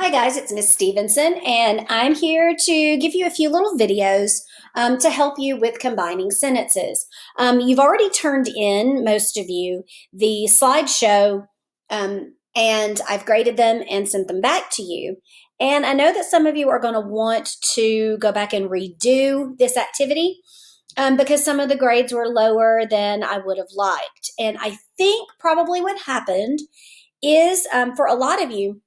Hi guys, it's Miss Stevenson, and I'm here to give you a few little videos to help you with combining sentences. You've already turned in, most of you, the slideshow, and I've graded them and sent them back to you. And I know that some of you are going to want to go back and redo this activity because some of the grades were lower than I would have liked. And I think probably what happened is for a lot of you,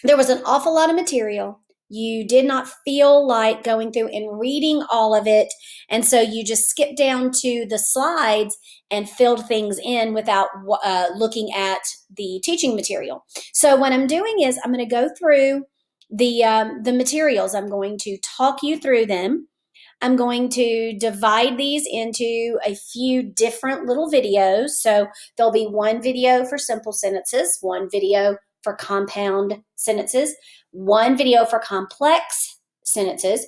there was an awful lot of material. You did not feel like going through and reading all of it. And so you just skipped down to the slides and filled things in without looking at the teaching material. So what I'm doing is I'm going to go through the materials. I'm going to talk you through them. I'm going to divide these into a few different little videos. So there'll be one video for simple sentences, one video for compound sentences, one video for complex sentences,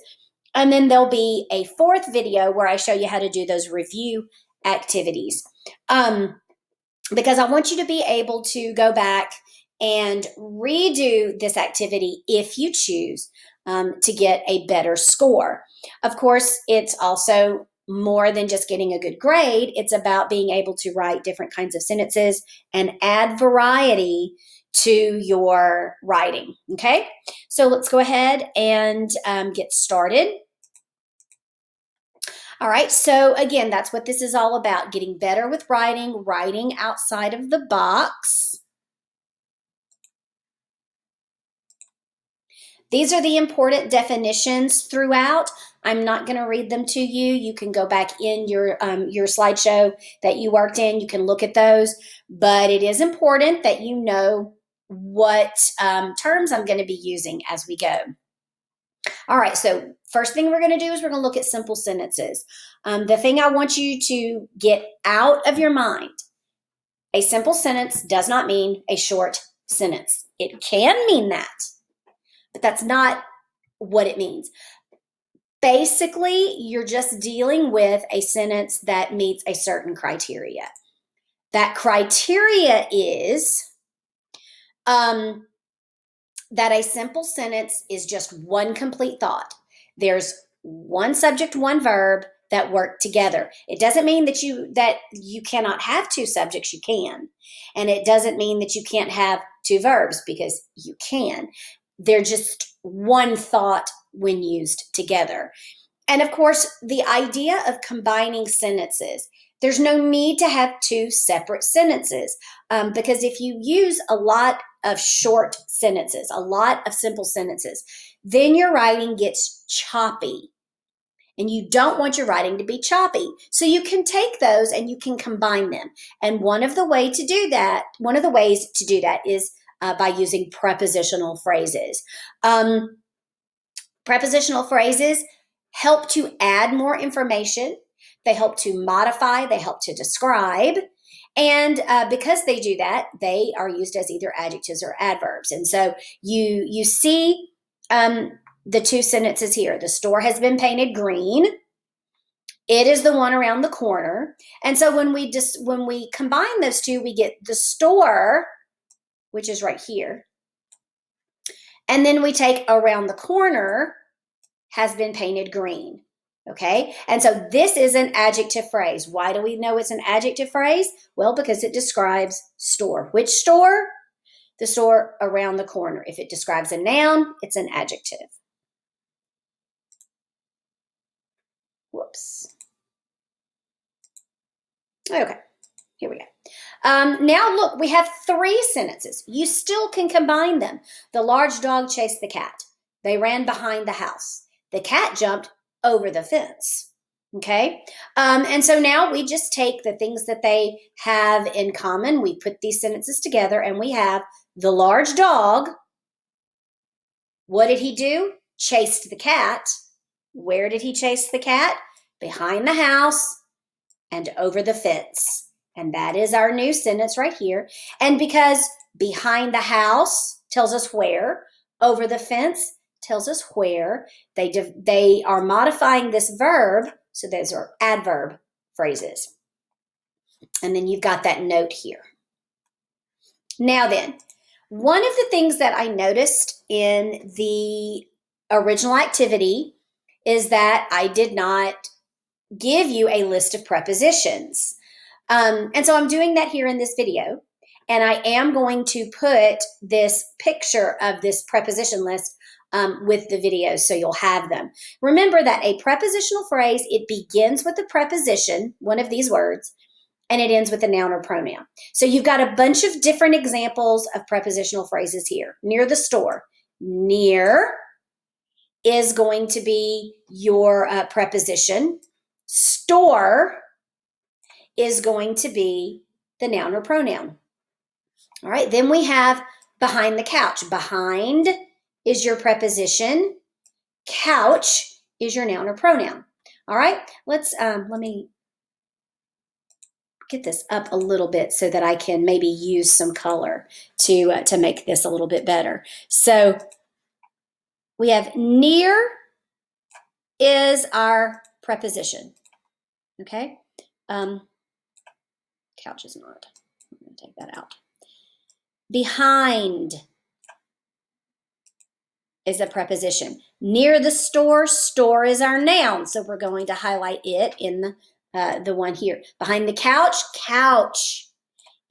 and then there'll be a fourth video where I show you how to do those review activities. Because I want you to be able to go back and redo this activity if you choose to get a better score. Of course, it's also more than just getting a good grade. It's about being able to write different kinds of sentences and add variety to your writing. Okay, so let's go ahead and get started. All right, so again, that's what this is all about, getting better with writing, writing outside of the box. These are the important definitions throughout. I'm not going to read them to you. You can go back in your slideshow that you worked in. You can look at those, but it is important that you know what terms I'm going to be using as we go. All right, so first thing we're going to do is we're going to look at simple sentences. The thing I want you to get out of your mind, a simple sentence does not mean a short sentence. It can mean that, but that's not what it means. Basically, you're just dealing with a sentence that meets a certain criteria. That criteria is that a simple sentence is just one complete thought. There's one subject, one verb that work together. It doesn't mean that you cannot have two subjects, you can. And it doesn't mean that you can't have two verbs, because you can. They're just one thought when used together. And of course, the idea of combining sentences, there's no need to have two separate sentences because if you use a lot of short sentences, a lot of simple sentences, then your writing gets choppy. And you don't want your writing to be choppy. So you can take those and you can combine them. And one of the ways to do that is by using prepositional phrases. Prepositional phrases help to add more information. They help to modify, they help to describe. And because they do that, they are used as either adjectives or adverbs. And so you see the two sentences here. The store has been painted green. It is the one around the corner. And so when we combine those two, we get the store, which is right here. And then we take around the corner has been painted green. Okay, and so this is an adjective phrase. Why do we know it's an adjective phrase? Well, because it describes store. Which store? The store around the corner. If it describes a noun, it's an adjective. Whoops. Okay, here we go. Now look, we have three sentences. You still can combine them. The large dog chased the cat. They ran behind the house. The cat jumped over the fence. Okay, and so now we just take the things that they have in common. We put these sentences together and we have the large dog. What did he do? Chased the cat. Where did he chase the cat? Behind the house and over the fence. And that is our new sentence right here. And because behind the house tells us where, over the fence tells us where, they are modifying this verb, so those are adverb phrases. And then you've got that note here. Now then, One of the things that I noticed in the original activity is that I did not give you a list of prepositions. And so I'm doing that here in this video. And I am going to put this picture of this preposition list with the videos so you'll have them. Remember that a prepositional phrase, it begins with a preposition, one of these words, and it ends with a noun or pronoun. So you've got a bunch of different examples of prepositional phrases here. Near the store. Near is going to be your preposition. Store is going to be the noun or pronoun. All right, then we have behind the couch. Behind is your preposition. Couch is your noun or pronoun. All right, let me get this up a little bit so that I can maybe use some color to make this a little bit better. So we have near is our preposition. Okay, couch is not. I'm going to take that out. Behind is a preposition. Near the store, store is our noun, so we're going to highlight it in the one here. Behind the couch, couch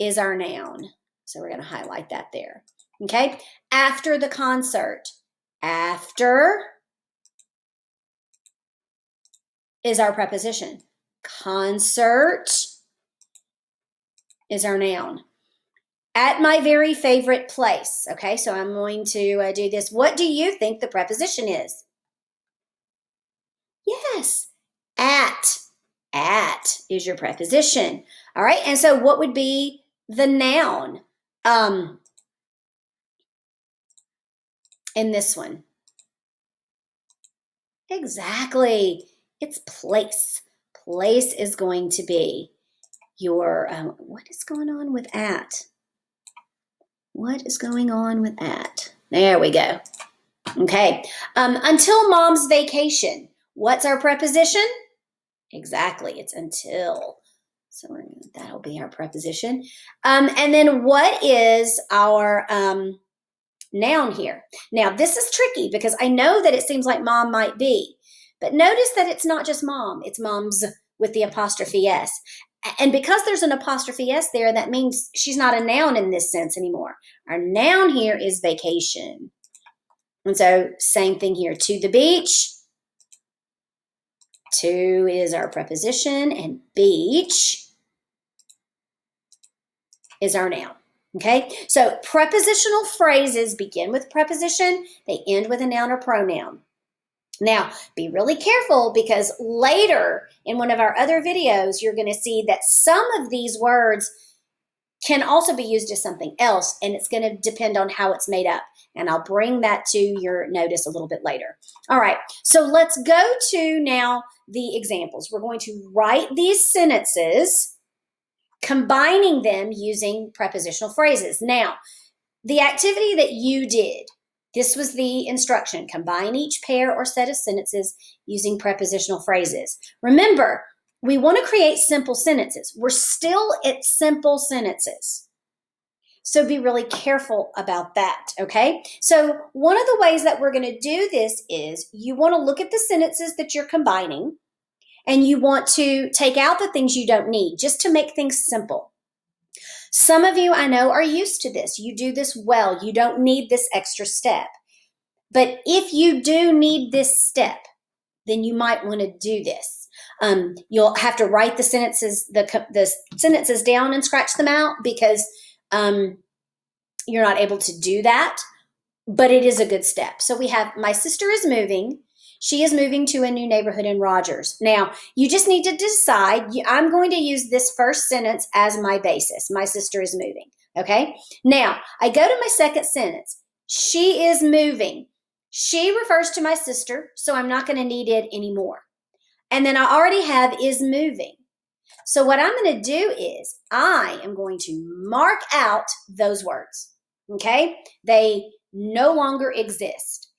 is our noun, so we're going to highlight that there. Okay, after the concert, after is our preposition. Concert is our noun. At my very favorite place. Okay, so I'm going to do this. What do you think the preposition is? Yes, at. At is your preposition. All right, and so what would be the noun in this one? Exactly, it's place. Place is going to be your, what is going on with at? What is going on with that? There we go. Okay. Until mom's vacation. What's our preposition? Exactly. It's until. So that'll be our preposition. And then what is our noun here? Now, this is tricky because I know that it seems like mom might be. But notice that it's not just mom. It's mom's with the apostrophe S. And because there's an apostrophe S there, that means she's not a noun in this sense anymore. Our noun here is vacation. And so same thing here, to the beach. To is our preposition and beach is our noun. Okay, so prepositional phrases begin with preposition, they end with a noun or pronoun. Now, be really careful because later in one of our other videos, you're going to see that some of these words can also be used as something else, and it's going to depend on how it's made up. And I'll bring that to your notice a little bit later. All right, so let's go to now the examples. We're going to write these sentences, combining them using prepositional phrases. Now, the activity that you did, this was the instruction. Combine each pair or set of sentences using prepositional phrases. Remember, we want to create simple sentences. We're still at simple sentences. So be really careful about that, okay? So one of the ways that we're going to do this is you want to look at the sentences that you're combining and you want to take out the things you don't need just to make things simple. Some of you I know are used to this. You do this well. You don't need this extra step. But if you do need this step, then you might want to do this. You'll have to write the sentences down and scratch them out because you're not able to do that. But it is a good step. So we have, my sister is moving. She is moving to a new neighborhood in Rogers. Now, you just need to decide, I'm going to use this first sentence as my basis. My sister is moving, okay? Now, I go to my second sentence. She is moving. She refers to my sister, so I'm not going to need it anymore. And then I already have is moving. So what I'm going to do is I am going to mark out those words, okay? They no longer exist.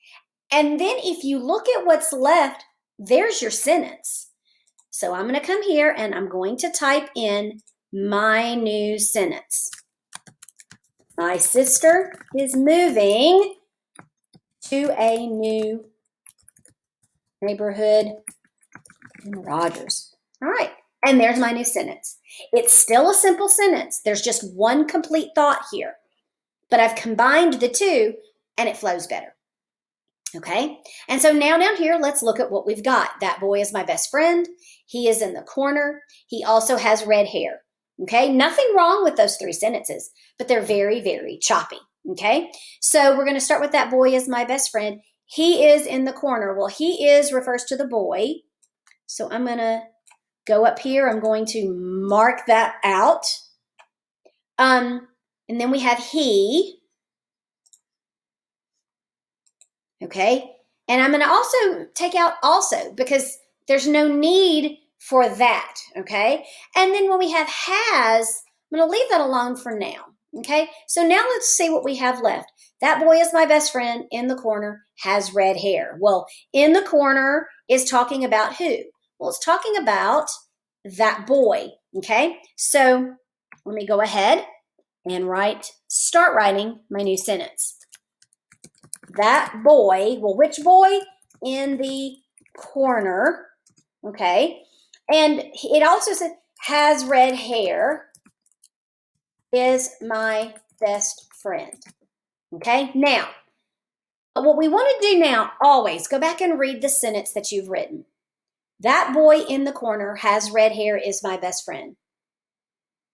And then if you look at what's left, there's your sentence. So I'm going to come here and I'm going to type in my new sentence. My sister is moving to a new neighborhood in Rogers. All right. And there's my new sentence. It's still a simple sentence. There's just one complete thought here, but I've combined the two and it flows better. Okay. And so now down here, let's look at what we've got. That boy is my best friend. He is in the corner. He also has red hair. Okay. Nothing wrong with those three sentences, but they're very, very choppy. Okay. So we're going to start with that boy is my best friend. He is in the corner. Well, he is refers to the boy. So I'm going to go up here. I'm going to mark that out. And then we have he. Okay. And I'm going to also take out also because there's no need for that. Okay. And then when we have has, I'm going to leave that alone for now. Okay. So now let's see what we have left. That boy is my best friend in the corner, has red hair. Well, in the corner is talking about who? Well, it's talking about that boy. Okay. So let me go ahead and start writing my new sentence. That boy, well, which boy? In the corner, okay? And it also says, has red hair, is my best friend, okay? Now, what we want to do now, always go back and read the sentence that you've written. That boy in the corner has red hair, is my best friend.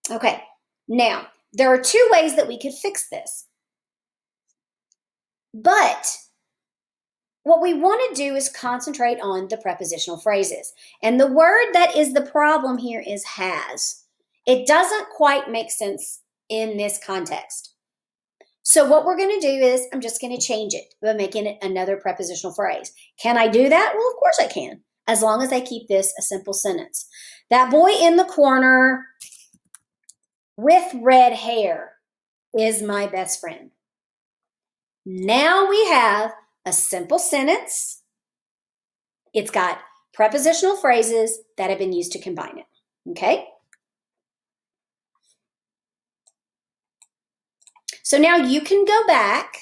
Okay, now, there are two ways that we could fix this. But what we want to do is concentrate on the prepositional phrases. And the word that is the problem here is has. It doesn't quite make sense in this context. So what we're going to do is I'm just going to change it by making it another prepositional phrase. Can I do that? Well, of course I can, as long as I keep this a simple sentence. That boy in the corner with red hair is my best friend. Now we have a simple sentence. It's got prepositional phrases that have been used to combine it. Okay? So now you can go back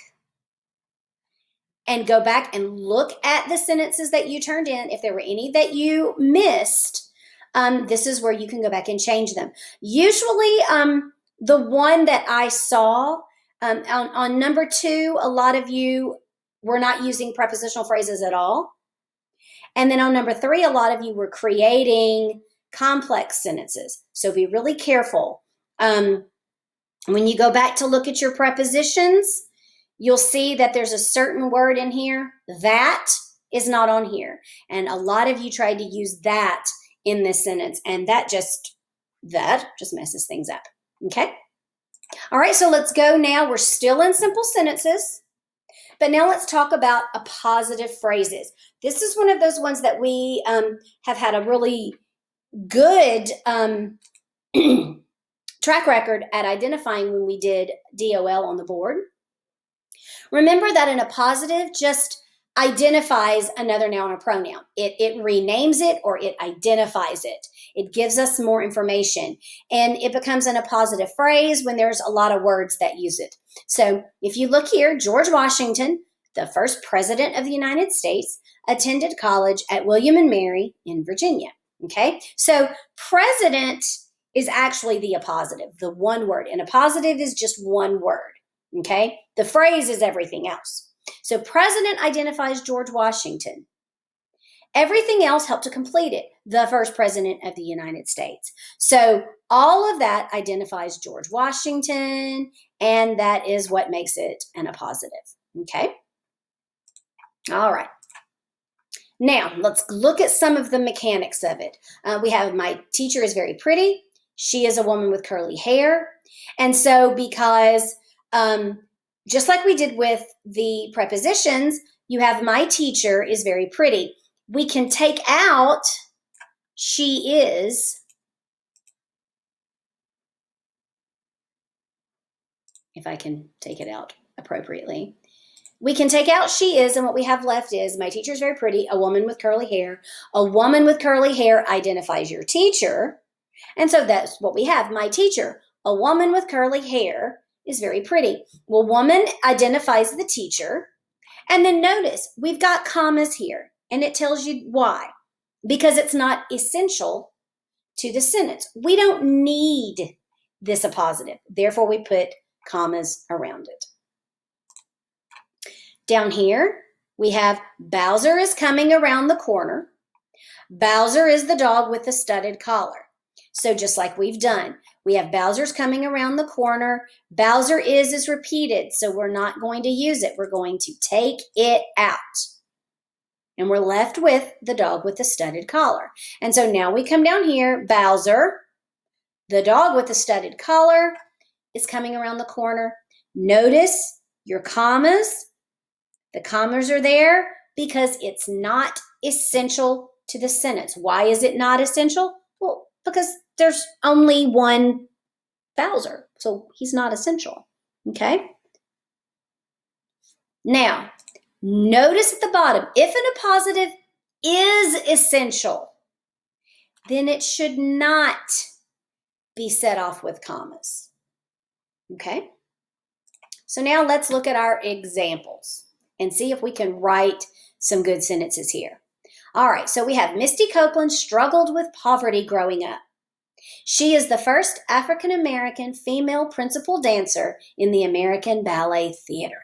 and look at the sentences that you turned in. If there were any that you missed, this is where you can go back and change them. Usually, the one that I saw on number 2, a lot of you were not using prepositional phrases at all. And then on number 3, a lot of you were creating complex sentences. So be really careful. When you go back to look at your prepositions, you'll see that there's a certain word in here. That is not on here. And a lot of you tried to use that in this sentence, and that just messes things up. Okay? All right, so let's go now. We're still in simple sentences, but now let's talk about appositive phrases. This is one of those ones that we have had a really good track record at identifying when we did DOL on the board. Remember that an appositive just identifies another noun or pronoun. It renames it or it identifies it. It gives us more information, and it becomes an appositive phrase when there's a lot of words that use it. So if you look here, George Washington, the first president of the United States, attended college at William and Mary in Virginia. Okay, so president is actually the appositive, the one word. And appositive is just one word. Okay, the phrase is everything else. So president identifies George Washington. Everything else helped to complete it, the first president of the United States. So all of that identifies George Washington, and that is what makes it an appositive. Okay? All right. Now, let's look at some of the mechanics of it. We have my teacher is very pretty. She is a woman with curly hair. And so because just like we did with the prepositions, you have my teacher is very pretty. We can take out she is, if I can take it out appropriately. We can take out she is, and what we have left is my teacher is very pretty, a woman with curly hair. A woman with curly hair identifies your teacher. And so that's what we have. My teacher, a woman with curly hair, is very pretty. Well, woman identifies the teacher. And then notice we've got commas here, and it tells you why. Because it's not essential to the sentence. We don't need this appositive. Therefore, we put commas around it. Down here, we have Bowser is coming around the corner. Bowser is the dog with the studded collar. So just like we've done, we have Bowser's coming around the corner. Bowser is repeated, so we're not going to use it. We're going to take it out. And we're left with the dog with the studded collar. And so now we come down here, Bowser, the dog with the studded collar, is coming around the corner. Notice your commas. The commas are there because it's not essential to the sentence. Why is it not essential? Well, because there's only one Bowser, so he's not essential, okay? Now, notice at the bottom, if an appositive is essential, then it should not be set off with commas, okay? So now let's look at our examples and see if we can write some good sentences here. All right, so we have Misty Copeland struggled with poverty growing up. She is the first African-American female principal dancer in the American Ballet Theater.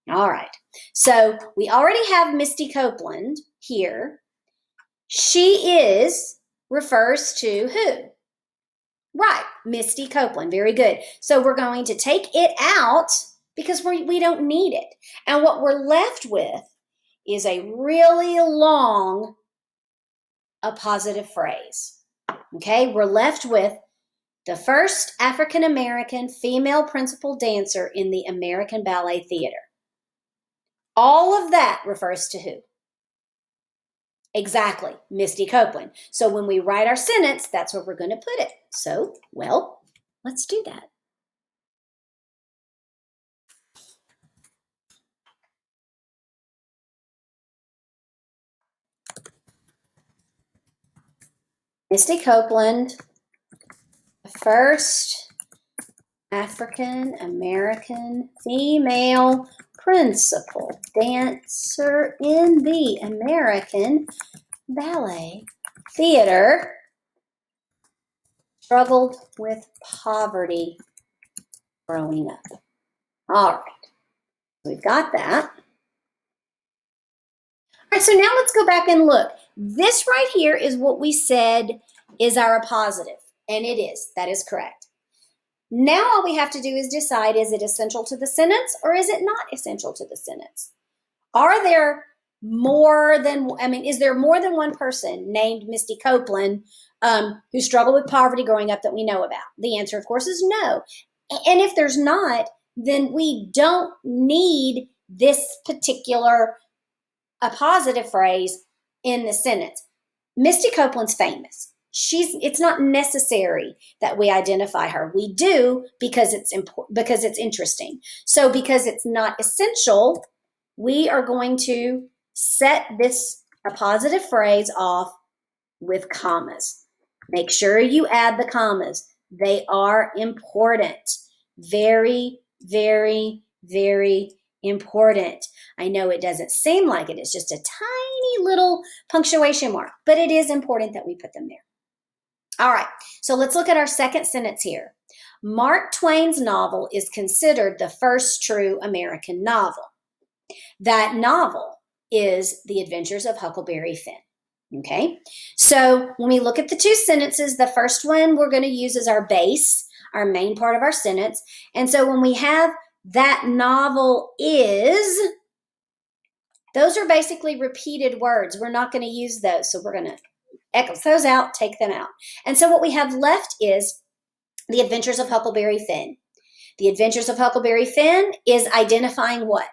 All right, so we already have Misty Copeland here. She is refers to who? Right, Misty Copeland. Very good. So we're going to take it out because we don't need it. And what we're left with is a really long appositive phrase. Okay, we're left with the first African-American female principal dancer in the American Ballet Theater. All of that refers to who? Exactly, Misty Copeland. So when we write our sentence, that's where we're going to put it. So, well, let's do that. Misty Copeland, the first African-American female principal dancer in the American Ballet Theater, struggled with poverty growing up. All right, we've got that. All right, so now let's go back and look. This right here is what we said is our appositive, and it is. That is correct. Now all we have to do is decide, is it essential to the sentence or is it not essential to the sentence? Are there more than, is there more than one person named Misty Copeland who struggled with poverty growing up that we know about? The answer, of course, is no. And if there's not, then we don't need this particular appositive phrase in the sentence. Misty Copeland's famous. It's not necessary that we identify her. We do because it's important, because it's interesting. So because it's not essential, we are going to set this appositive phrase off with commas. Make sure you add the commas. They are important. Very, very, very important. I know it doesn't seem like it. It's just a tiny little punctuation mark, but it is important that we put them there. All right, so let's look at our second sentence here. Mark Twain's novel is considered the first true American novel. That novel is The Adventures of Huckleberry Finn. Okay, so when we look at the two sentences, the first one we're going to use as our base, our main part of our sentence. And so when we have that novel is, those are basically repeated words. We're not going to use those, so we're going to X those out, take them out. And so what we have left is The Adventures of Huckleberry Finn. The Adventures of Huckleberry Finn is identifying what?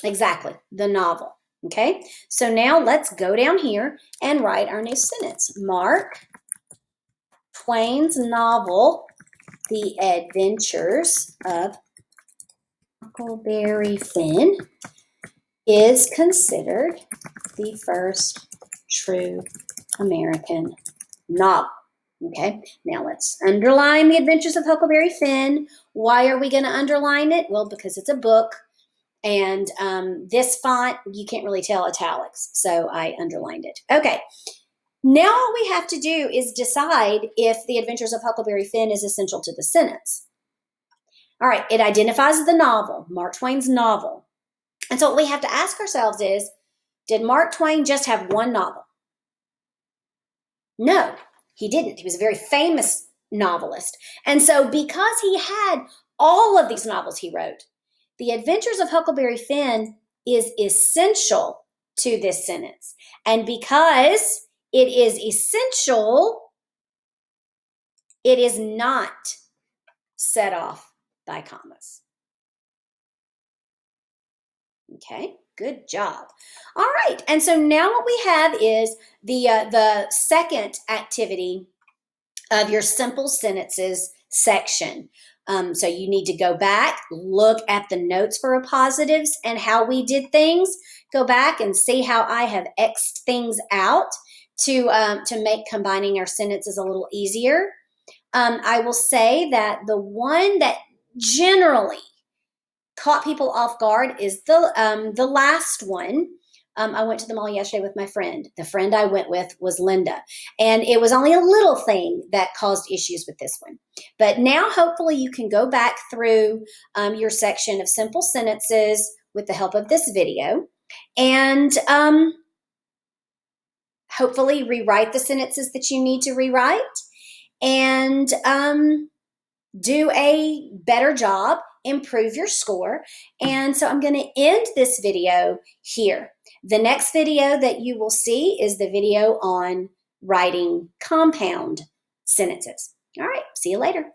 Exactly, the novel. Okay, so now let's go down here and write our new sentence. Mark Twain's novel, The Adventures of Huckleberry Finn, is considered the first true American novel. Okay, now let's underline The Adventures of Huckleberry Finn. Why are we going to underline it? Well, because it's a book, and this font, you can't really tell italics, so I underlined it. Okay, now all we have to do is decide if The Adventures of Huckleberry Finn is essential to the sentence. All right, it identifies the novel, Mark Twain's novel. And so what we have to ask ourselves is, did Mark Twain just have one novel? No, he didn't. He was a very famous novelist. And so because he had all of these novels he wrote, The Adventures of Huckleberry Finn is essential to this sentence. And because it is essential, it is not set off by commas. Okay, good job. All right, and so now what we have is the second activity of your simple sentences section. So you need to go back, look at the notes for appositives and how we did things. Go back and see how I have X'd things out to make combining our sentences a little easier. I will say that the one that generally caught people off guard is the last one. I went to the mall yesterday with my friend. The friend I went with was Linda, and it was only a little thing that caused issues with this one. But now, hopefully, you can go back through your section of simple sentences with the help of this video, and hopefully rewrite the sentences that you need to rewrite, and do a better job, improve your score. And so I'm going to end this video here. The next video that you will see is the video on writing compound sentences. All right, see you later.